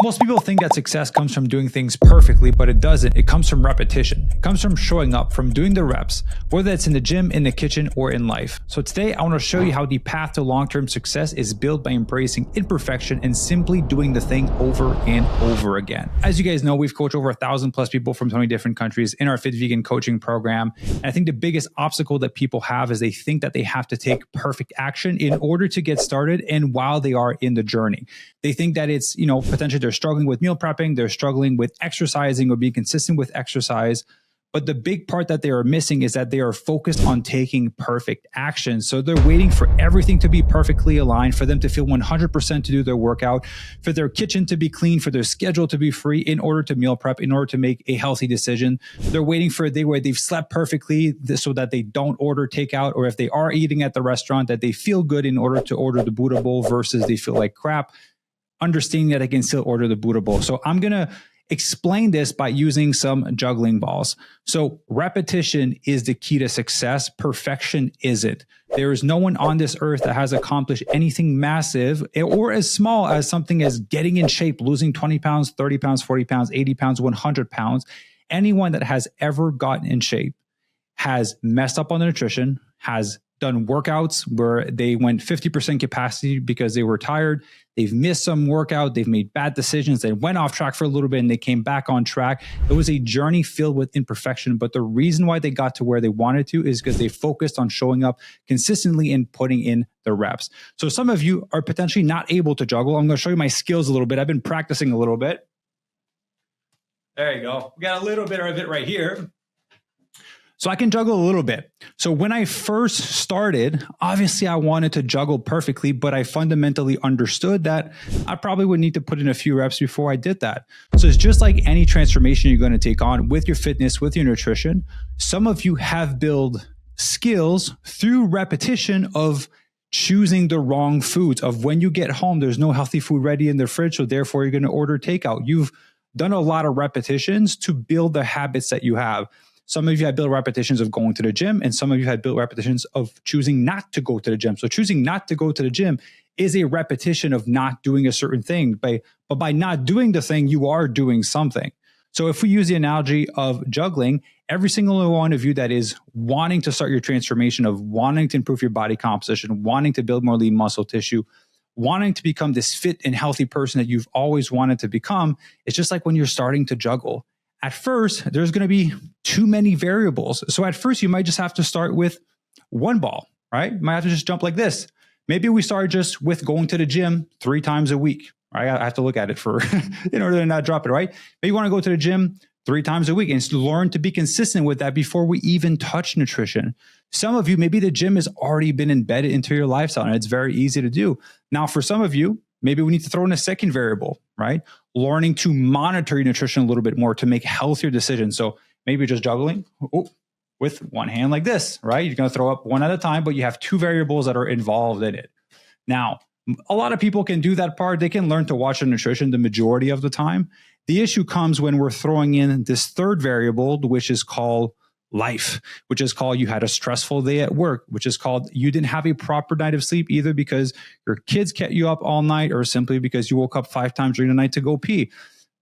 Most people think that success comes from doing things perfectly, but it doesn't. It comes from repetition. It comes from showing up, from doing the reps, whether it's in the gym, in the kitchen, or in life. So today, I want to show you how the path to long-term success is built by embracing imperfection and simply doing the thing over and over again. As you guys know, we've coached over 1,000 plus people from 20 different countries in our Fit Vegan coaching program. And I think the biggest obstacle that people have is they think that they have to take perfect action in order to get started and while they are in the journey. They think that it's, potentially they're struggling with meal prepping, they're struggling with exercising or being consistent with exercise. But the big part that they are missing is that they are focused on taking perfect action. So they're waiting for everything to be perfectly aligned, for them to feel 100% to do their workout, for their kitchen to be clean, for their schedule to be free in order to meal prep, in order to make a healthy decision. They're waiting for a day where they've slept perfectly so that they don't order takeout, or if they are eating at the restaurant, that they feel good in order to order the Buddha bowl versus they feel like crap, understanding that I can still order the Buddha bowl. So I'm going to explain this by using some juggling balls. So repetition is the key to success. Perfection isn't. There is no one on this earth that has accomplished anything massive or as small as something as getting in shape, losing 20 pounds, 30 pounds, 40 pounds, 80 pounds, 100 pounds. Anyone that has ever gotten in shape has messed up on the nutrition, has done workouts where they went 50% capacity because they were tired. They've missed some workout. They've made bad decisions. They went off track for a little bit and they came back on track. It was a journey filled with imperfection. But the reason why they got to where they wanted to is because they focused on showing up consistently and putting in the reps. So some of you are potentially not able to juggle. I'm going to show you my skills a little bit. I've been practicing a little bit. There you go. We got a little bit of it right here. So I can juggle a little bit. So when I first started, obviously I wanted to juggle perfectly, but I fundamentally understood that I probably would need to put in a few reps before I did that. So it's just like any transformation you're going to take on with your fitness, with your nutrition. Some of you have built skills through repetition of choosing the wrong foods, of when you get home, there's no healthy food ready in the fridge, so therefore you're going to order takeout. You've done a lot of repetitions to build the habits that you have. Some of you had built repetitions of going to the gym, and some of you had built repetitions of choosing not to go to the gym. So choosing not to go to the gym is a repetition of not doing a certain thing. But by not doing the thing, you are doing something. So if we use the analogy of juggling, every single one of you that is wanting to start your transformation, of wanting to improve your body composition, wanting to build more lean muscle tissue, wanting to become this fit and healthy person that you've always wanted to become, it's just like when you're starting to juggle. At first, there's going to be too many variables. So at first, you might just have to start with one ball, right? You might have to just jump like this. Maybe we start just with going to the gym 3 times a week, right? I have to look at it for in order to not drop it, right? But you want to go to the gym 3 times a week and learn to be consistent with that before we even touch nutrition. Some of you, maybe the gym has already been embedded into your lifestyle and it's very easy to do. Now, for some of you, maybe we need to throw in a second variable, right? Learning to monitor your nutrition a little bit more to make healthier decisions. So maybe just juggling with one hand like this, right? You're going to throw up one at a time, but you have 2 variables that are involved in it. Now, a lot of people can do that part. They can learn to watch their nutrition the majority of the time. The issue comes when we're throwing in this third variable, which is called life, which is called you had a stressful day at work, which is called you didn't have a proper night of sleep, either because your kids kept you up all night or simply because you woke up 5 times during the night to go pee.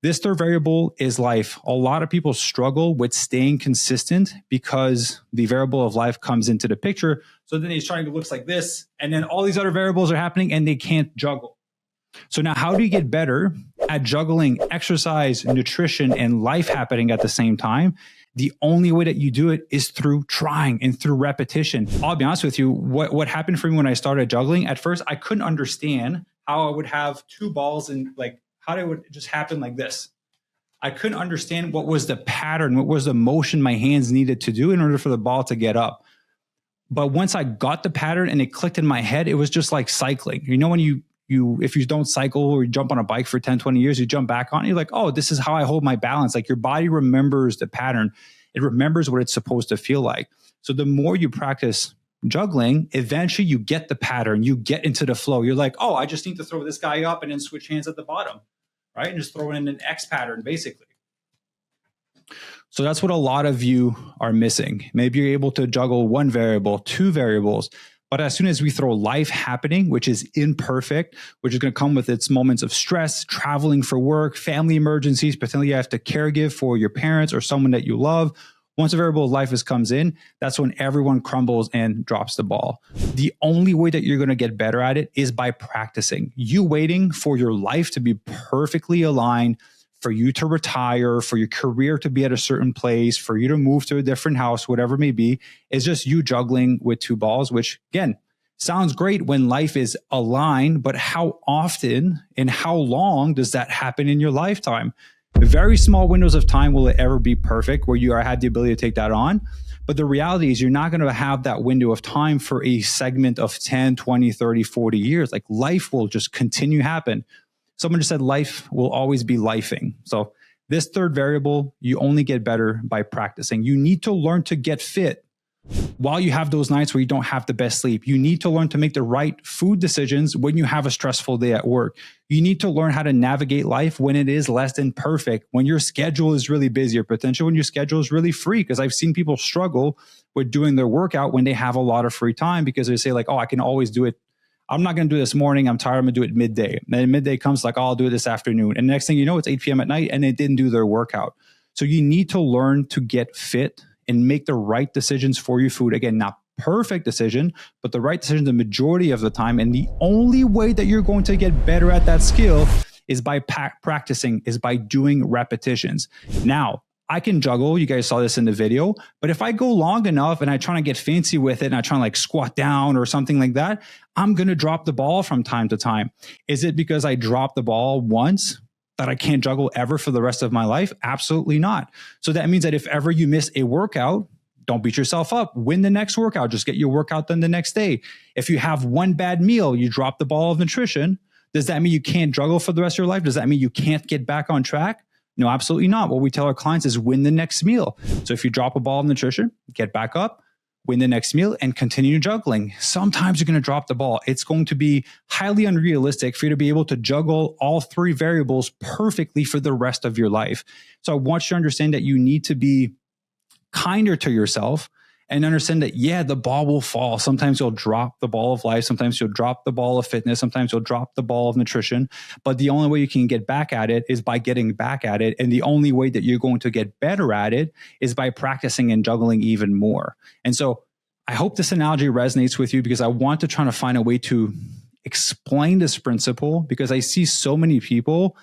This third variable is life. A lot of people struggle with staying consistent because the variable of life comes into the picture. So then he's trying to look like this, and then all these other variables are happening and they can't juggle. So now how do you get better at juggling exercise, nutrition, and life happening at the same time? The only way that you do it is through trying and through repetition. I'll be honest with you, what happened for me when I started juggling, at first I couldn't understand how I would have 2 balls and like how it would just happen like this. I couldn't understand what was the pattern, what was the motion my hands needed to do in order for the ball to get up. But once I got the pattern and it clicked in my head, it was just like cycling. You know, when you if you don't cycle or you jump on a bike for 10, 20 years, you jump back on it, you're like, oh, this is how I hold my balance. Like your body remembers the pattern. It remembers what it's supposed to feel like. So the more you practice juggling, eventually you get the pattern, you get into the flow. You're like, oh, I just need to throw this guy up and then switch hands at the bottom, right? And just throw in an X pattern, basically. So that's what a lot of you are missing. Maybe you're able to juggle 1 variable, 2 variables, But as soon as we throw life happening, which is imperfect, which is going to come with its moments of stress, traveling for work, family emergencies, potentially you have to caregive for your parents or someone that you love. Once a variable of life comes in, that's when everyone crumbles and drops the ball. The only way that you're going to get better at it is by practicing. You waiting for your life to be perfectly aligned, for you to retire, for your career to be at a certain place, for you to move to a different house, whatever it may be, is just you juggling with two balls, which again, sounds great when life is aligned, but how often and how long does that happen in your lifetime? Very small windows of time will it ever be perfect where you had the ability to take that on. But the reality is you're not going to have that window of time for a segment of 10, 20, 30, 40 years. Like life will just continue happen. Someone just said life will always be lifing. So this third variable, you only get better by practicing. You need to learn to get fit while you have those nights where you don't have the best sleep. You need to learn to make the right food decisions when you have a stressful day at work. You need to learn how to navigate life when it is less than perfect, when your schedule is really busy, or potentially when your schedule is really free. Because I've seen people struggle with doing their workout when they have a lot of free time because they say like, oh, I can always do it. I'm not going to do it this morning. I'm tired. I'm going to do it midday. And then midday comes like, oh, I'll do it this afternoon. And next thing you know, it's 8 p.m. at night and they didn't do their workout. So you need to learn to get fit and make the right decisions for your food. Again, not perfect decision, but the right decision the majority of the time. And the only way that you're going to get better at that skill is by practicing, is by doing repetitions. Now, I can juggle. You guys saw this in the video. But if I go long enough and I try to get fancy with it and I try to like squat down or something like that, I'm going to drop the ball from time to time. Is it because I dropped the ball once that I can't juggle ever for the rest of my life? Absolutely not. So that means that if ever you miss a workout, don't beat yourself up. Win the next workout. Just get your workout done the next day. If you have one bad meal, you drop the ball of nutrition. Does that mean you can't juggle for the rest of your life? Does that mean you can't get back on track? No, absolutely not. What we tell our clients is win the next meal. So if you drop a ball of nutrition, get back up, win the next meal, and continue juggling. Sometimes you're going to drop the ball. It's going to be highly unrealistic for you to be able to juggle all three variables perfectly for the rest of your life. So I want you to understand that you need to be kinder to yourself and understand that, yeah, the ball will fall. Sometimes you'll drop the ball of life. Sometimes you'll drop the ball of fitness. Sometimes you'll drop the ball of nutrition. But the only way you can get back at it is by getting back at it. And the only way that you're going to get better at it is by practicing and juggling even more. And so I hope this analogy resonates with you because I want to try to find a way to explain this principle because I see so many people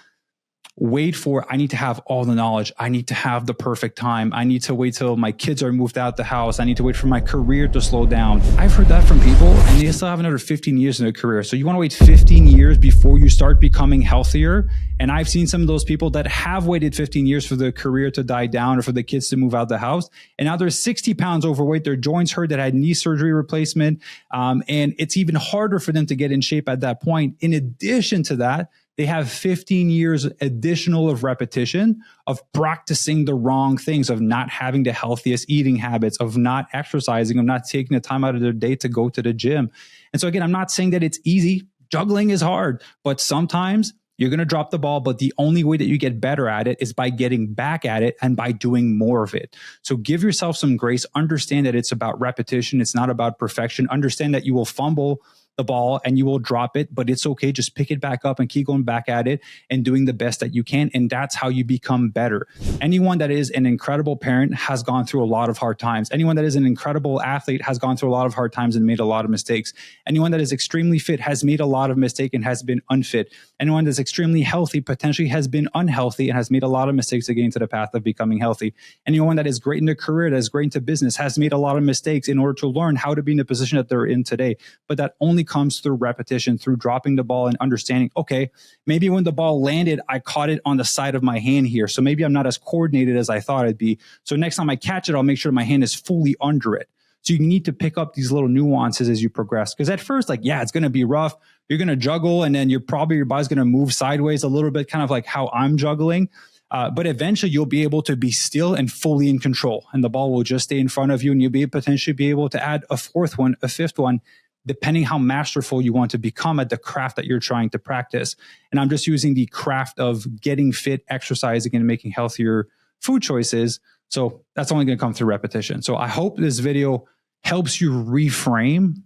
wait for, I need to have all the knowledge. I need to have the perfect time. I need to wait till my kids are moved out the house. I need to wait for my career to slow down. I've heard that from people and they still have another 15 years in their career. So you want to wait 15 years before you start becoming healthier. And I've seen some of those people that have waited 15 years for their career to die down or for the kids to move out the house. And now they're 60 pounds overweight. Their joints hurt, that had knee surgery replacement. And it's even harder for them to get in shape at that point. In addition to that, they have 15 years additional of repetition of practicing the wrong things, of not having the healthiest eating habits, of not exercising, of not taking the time out of their day to go to the gym. And so again, I'm not saying that it's easy. Juggling is hard, but sometimes you're going to drop the ball, but the only way that you get better at it is by getting back at it and by doing more of it. So give yourself some grace. Understand that it's about repetition. It's not about perfection. Understand that you will fumble the ball and you will drop it, but it's okay. Just pick it back up and keep going back at it and doing the best that you can. And that's how you become better. Anyone that is an incredible parent has gone through a lot of hard times. Anyone that is an incredible athlete has gone through a lot of hard times and made a lot of mistakes. Anyone that is extremely fit has made a lot of mistakes and has been unfit. Anyone that's extremely healthy potentially has been unhealthy and has made a lot of mistakes to get into the path of becoming healthy. Anyone that is great in their career, that is great into business, has made a lot of mistakes in order to learn how to be in the position that they're in today. But that only comes through repetition, through dropping the ball and understanding, okay, maybe when the ball landed, I caught it on the side of my hand here. So maybe I'm not as coordinated as I thought I'd be. So next time I catch it, I'll make sure my hand is fully under it. So you need to pick up these little nuances as you progress. Because at first, like, yeah, it's going to be rough. You're going to juggle and then your body's going to move sideways a little bit, kind of like how I'm juggling. But eventually you'll be able to be still and fully in control. And the ball will just stay in front of you and you'll potentially be able to add a fourth one, a fifth one, depending how masterful you want to become at the craft that you're trying to practice. And I'm just using the craft of getting fit, exercising, and making healthier food choices. So that's only going to come through repetition. So I hope this video helps you reframe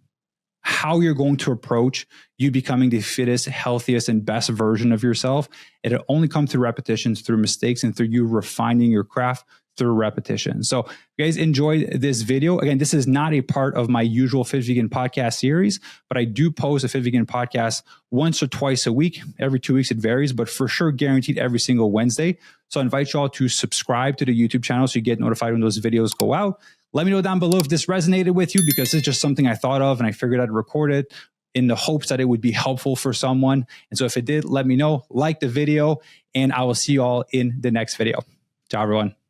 how you're going to approach you becoming the fittest, healthiest, and best version of yourself. It'll only come through repetitions, through mistakes, and through you refining your craft through repetition. So if you guys enjoyed this video, again, this is not a part of my usual Fit Vegan podcast series, but I do post a Fit Vegan podcast once or twice a week. Every 2 weeks, it varies, but for sure guaranteed every single Wednesday. So I invite you all to subscribe to the YouTube channel so you get notified when those videos go out. Let me know down below if this resonated with you, because it's just something I thought of and I figured I'd record it in the hopes that it would be helpful for someone. And so if it did, let me know, like the video, and I will see you all in the next video. Ciao, everyone.